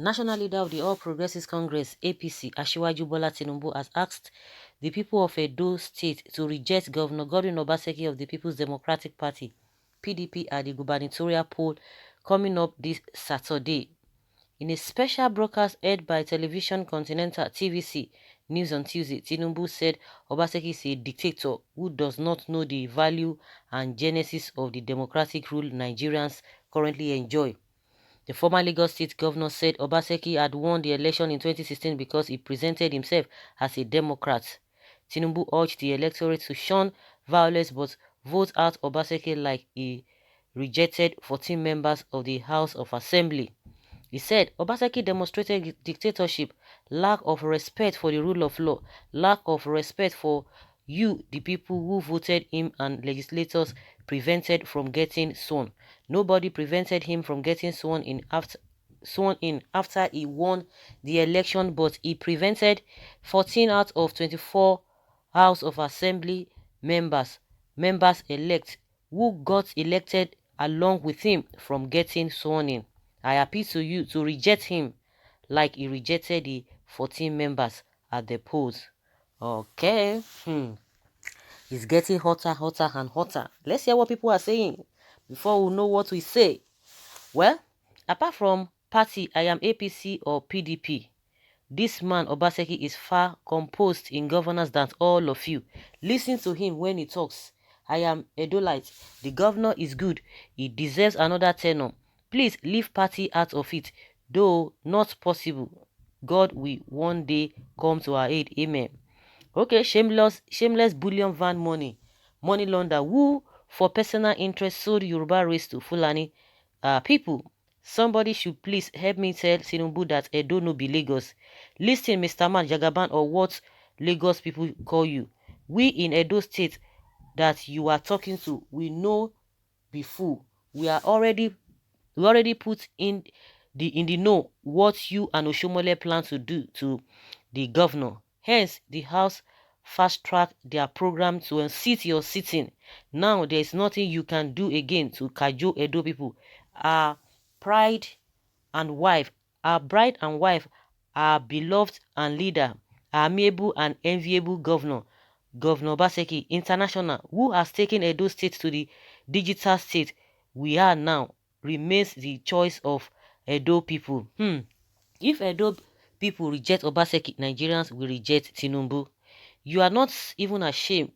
National leader of the All Progressives Congress, APC, Asiwaju Bola Tinubu, has asked the people of Edo State to reject Governor Godwin Obaseki of the People's Democratic Party, PDP, at the gubernatorial poll coming up this Saturday. In a special broadcast aired by Television Continental (TVC) News on Tuesday, Tinubu said Obaseki is a dictator who does not know the value and genesis of the democratic rule Nigerians currently enjoy. The former Lagos State governor said Obaseki had won the election in 2016 because he presented himself as a Democrat. Tinubu urged the electorate to shun violence but vote out Obaseki like he rejected 14 members of the House of Assembly. He said Obaseki demonstrated dictatorship, lack of respect for the rule of law, lack of respect for you, the people who voted him, and legislators prevented from getting sworn. Nobody prevented him from getting sworn in after he won the election, but he prevented 14 out of 24 House of Assembly members-elect who got elected along with him from getting sworn in. I appeal to you to reject him like he rejected the 14 members at the polls. Okay. It's getting hotter and hotter. Let's hear what people are saying before we know what we say. Well, apart from party, I am APC or PDP. This man, Obaseki, is far composed in governance than all of you. Listen to him when he talks. I am Edolites. The governor is good. He deserves another tenure. Please leave party out of it. Though not possible, God will one day come to our aid. Amen. Okay, shameless bullion van money launder who for personal interest sold Yoruba race to Fulani people. Somebody should please help me tell Tinubu that Edo no be Lagos. Listen, Mr. Man Jagaban, or what Lagos people call you. We in Edo State that you are talking to, we know be fool. We already put in the know what you and Oshomole plan to do to the governor. Hence, the House fast-tracked their program to unseat your sitting. Now, there is nothing you can do again to cajole Edo people. Our pride and wife, our bride and wife, our beloved and leader, our amiable and enviable governor, Governor Obaseki International, who has taken Edo State to the digital state we are now, remains the choice of Edo people. If Edo people reject Obaseki, Nigerians will reject Tinubu. You are not even ashamed.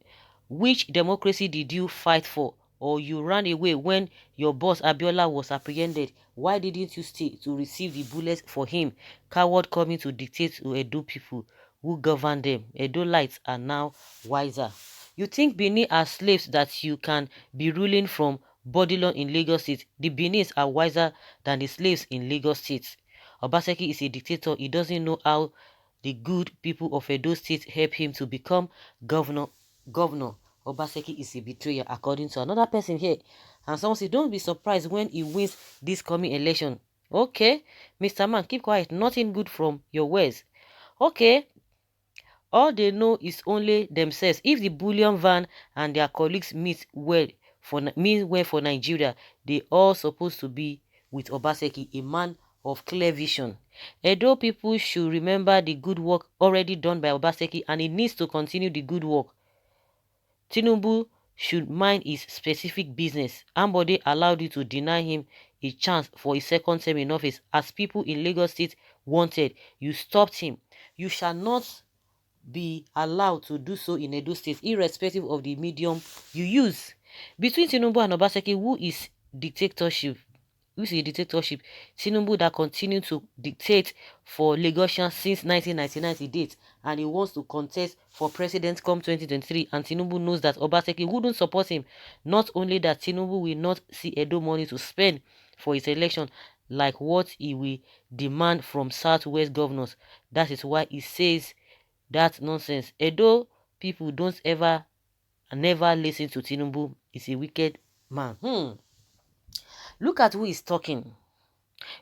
Which democracy did you fight for? Or you ran away when your boss Abiola was apprehended? Why didn't you stay to receive the bullets for him? Coward coming to dictate to Edo people who govern them. Edolites are now wiser. You think Benin are slaves that you can be ruling from Bodilon in Lagos State? The Benis are wiser than the slaves in Lagos State. Obaseki is a dictator. He doesn't know how the good people of Edo State help him to become governor. Obaseki is a betrayer, according to another person here. And someone said, don't be surprised when he wins this coming election. Okay, Mr. Man, keep quiet. Nothing good from your words. Okay, all they know is only themselves. If the bullion van and their colleagues mean well for Nigeria, they all supposed to be with Obaseki, a man of clear vision. Edo people should remember the good work already done by Obaseki, and he needs to continue the good work. Tinubu should mind his specific business. Ambode allowed you to deny him a chance for his second term in office, as people in Lagos State wanted. You stopped him. You shall not be allowed to do so in Edo State, irrespective of the medium you use. Between Tinubu and Obaseki, who is dictatorship? Tinubu that continued to dictate for Lagosians since 1999 date, and he wants to contest for president come 2023, and Tinubu knows that Obaseki wouldn't support him. Not only that, Tinubu will not see Edo money to spend for his election like what he will demand from Southwest governors. That is why he says that nonsense. Edo people don't never listen to Tinubu. He's a wicked man. Look at who is talking.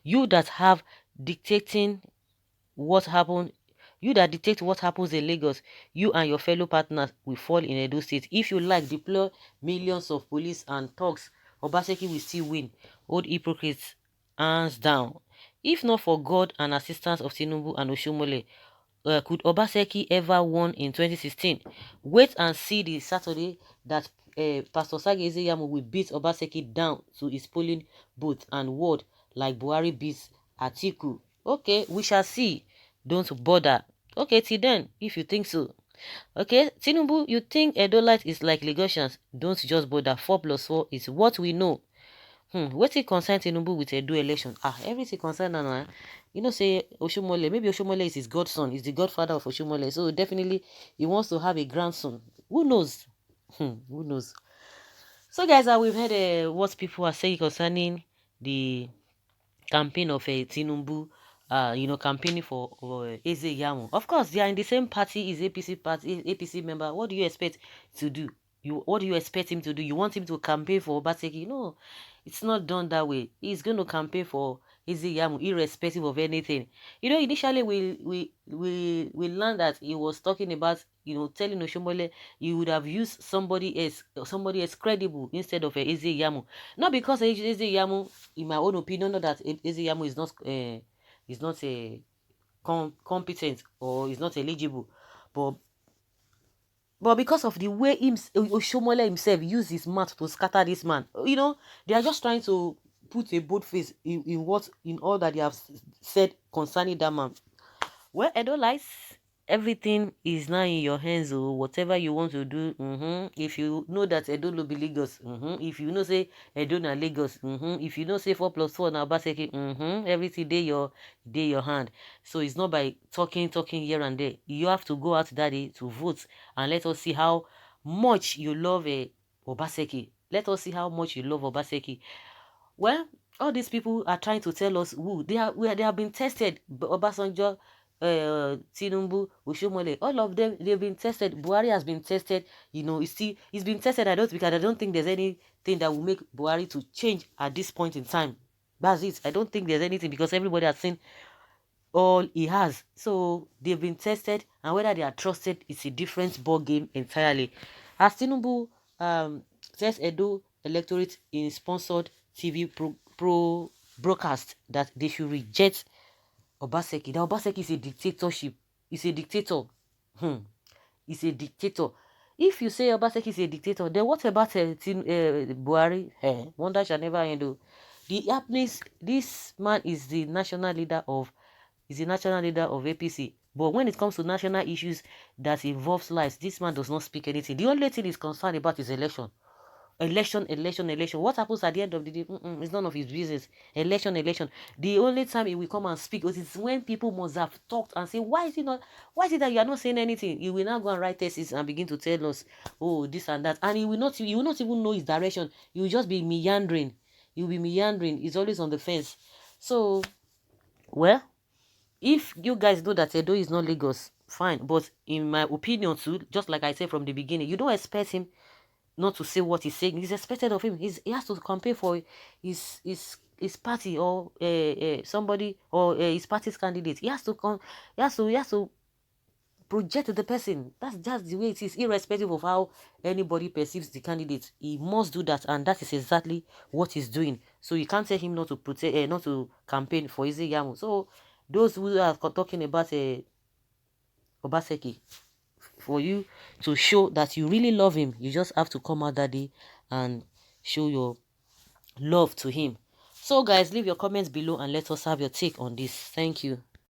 You that have dictating what happened, you that dictate what happens in Lagos, you and your fellow partners will fall in Edo State. If you like, deploy millions of police and thugs. Obaseki will still win. Old hypocrites, hands down. If not for God and assistance of Tinubu and Oshomole, could Obaseki ever won in 2016? Wait and see the Saturday that Pastor Sage Ezeyamu will beat Obaseki down to his polling booth and word like Buhari beats Atiku. Okay, we shall see. Don't bother. Okay, till then, if you think so. Okay, Tinubu, you think Edolite is like Lagosians? Don't just bother. 4 plus 4 is what we know. What it concern Tinubu with Edo election? Everything concern now. You know, say Oshomole, maybe Oshomole is his godson, is the godfather of Oshomole. So definitely he wants to have a grandson. Who knows? Who knows? So guys, we've heard what people are saying concerning the campaign of Tinubu, campaigning for Eze Yamu. Of course, they are in the same party, is APC party, APC member. What do you expect to do? What do you expect him to do? You want him to campaign for Obaseki? No, it's not done that way. He's going to campaign for Eze Yamu, irrespective of anything. Initially we learned that he was talking about, telling Oshomole you would have used somebody else credible instead of Eze Yamu. Not because Eze Yamu, in my own opinion, not that Eze Yamu is not a competent or is not eligible, but because of the way Oshomole himself used his mouth to scatter this man, they are just trying to put a bold face in all that they have said concerning that man. Well, Edolites, everything is now in your hands. Whatever you want to do. If you know that Edo no be Lagos, if you know say Edo na Lagos, if you know say 4 plus 4 na Obaseki, everything dey your hand. So it's not by talking here and there. You have to go out that day to vote, and let us see how much you love Obaseki. Let us see how much you love Obaseki. Well, all these people are trying to tell us who they have been tested. Obasanjo, Tinubu, Oshomole, all of them, they've been tested. Buhari has been tested. He's been tested. Because I don't think there's anything that will make Buhari to change at this point in time. That's it. I don't think there's anything, because everybody has seen all he has. So they've been tested, and whether they are trusted is a different ball game entirely. As Tinubu says Edo electorate in sponsored TV broadcast that they should reject Obaseki. That Obaseki is a dictatorship. He's a dictator. He's a dictator. If you say Obaseki is a dictator, then what about Buhari? Wonder shall never end. This man is the national leader of APC. But when it comes to national issues that involves lives, this man does not speak anything. The only thing he's concerned about is election. Election. What happens at the end of the day? It's none of his business. Election. The only time he will come and speak is when people must have talked and say, why is it that you are not saying anything? He will now go and write thesis and begin to tell us, oh, this and that. And he will not even know his direction. He will just be meandering. He's always on the fence. So, well, if you guys know that Edo is not Lagos, fine. But in my opinion too, just like I said from the beginning, you don't expect him not to say what he's saying. It's expected of him. He has to campaign for his party or somebody or his party's candidate. He has to project the person. That's just the way it is, irrespective of how anybody perceives the candidate. He must do that, and that is exactly what he's doing. So you can't tell him not to not to campaign for Eze Yamu. So those who are talking about Obaseki, for you to show that you really love him, you just have to come out that day and show your love to him. So guys, leave your comments below and let us have your take on this. Thank you.